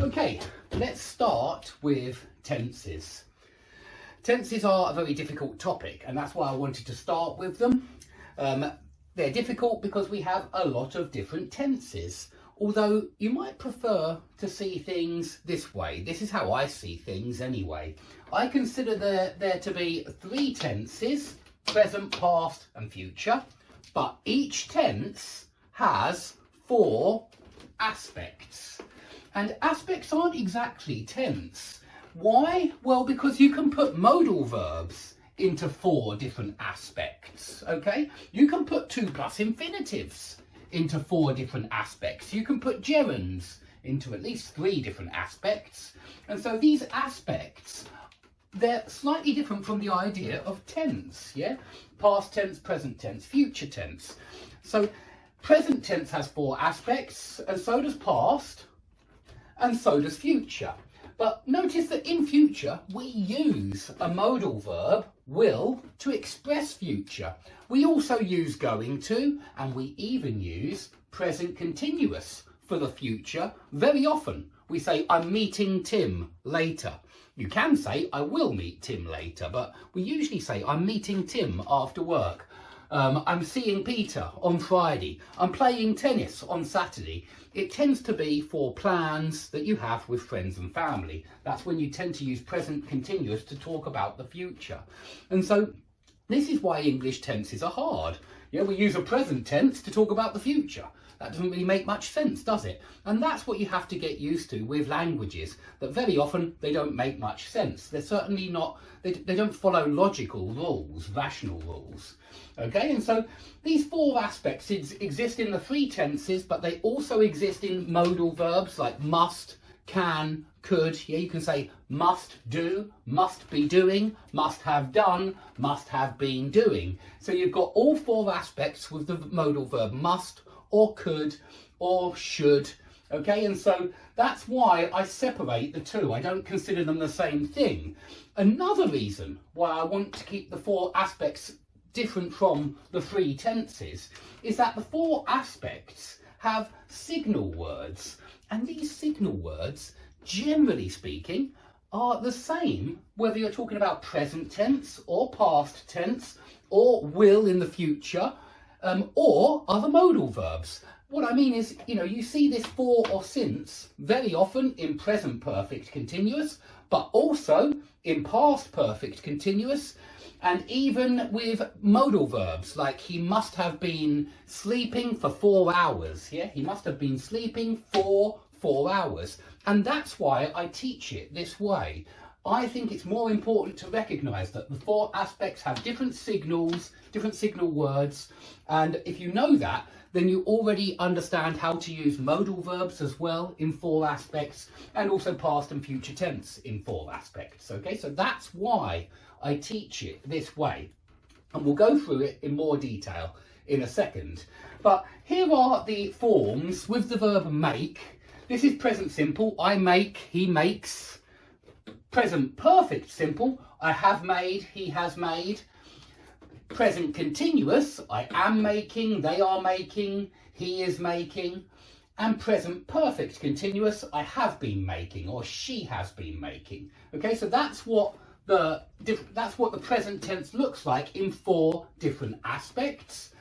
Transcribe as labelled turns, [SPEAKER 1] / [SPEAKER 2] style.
[SPEAKER 1] Okay, let's start with tenses. Tenses are a very difficult topic, and that's why I wanted to start with them. They're difficult because we have a lot of different tenses, although you might prefer to see things this way. This is how I see things anyway. I consider there to be 3 tenses, present, past and future, but each tense has 4 aspects. And aspects aren't exactly tense. Why? Well, because you can put modal verbs into 4 different aspects, okay? You can put 2+ infinitives into 4 different aspects. You can put gerunds into at least 3 different aspects. And so these aspects, they're slightly different from the idea of tense, yeah? Past tense, present tense, future tense. So present tense has 4 aspects, and so does past, and so does future. But notice that in future, we use a modal verb, will, to express future. We also use going to, and we even use present continuous for the future very often. We say, I'm meeting Tim later. You can say, I will meet Tim later, but we usually say, I'm meeting Tim after work. I'm seeing Peter on Friday. I'm playing tennis on Saturday. It tends to be for plans that you have with friends and family. That's when you tend to use present continuous to talk about the future. And so this is why English tenses are hard. Yeah, we use a present tense to talk about the future. That doesn't really make much sense, does it? And that's what you have to get used to with languages, that very often they don't make much sense. They're certainly not, they don't follow logical rules, rational rules. Okay, and so these 4 aspects exist in the 3 tenses, but they also exist in modal verbs like must, can, could. Yeah, you can say must do, must be doing, must have done, must have been doing. So you've got all 4 aspects with the modal verb must, or could, or should. Okay, and so that's why I separate the 2. I don't consider them the same thing. Another reason why I want to keep the 4 aspects different from the 3 tenses is that the 4 aspects have signal words, and these signal words, generally speaking, are the same whether you're talking about present tense or past tense or will in the future, or other modal verbs. What I mean is, you see this for or since very often in present perfect continuous, but also in past perfect continuous, and even with modal verbs like he must have been sleeping for 4 hours. Yeah, he must have been sleeping for 4 hours. And that's why I teach it this way. I think it's more important to recognise that the 4 aspects have different signals, different signal words, and if you know that, then you already understand how to use modal verbs as well in 4 aspects, and also past and future tense in 4 aspects. Okay, so that's why I teach it this way, and we'll go through it in more detail in a second. But here are the forms with the verb make. This is present simple, I make, he makes. Present perfect simple, I have made, he has made. Present continuous, I am making, they are making, he is making. And present perfect continuous, I have been making, or she has been making. Okay, so that's what the present tense looks like in 4 different aspects.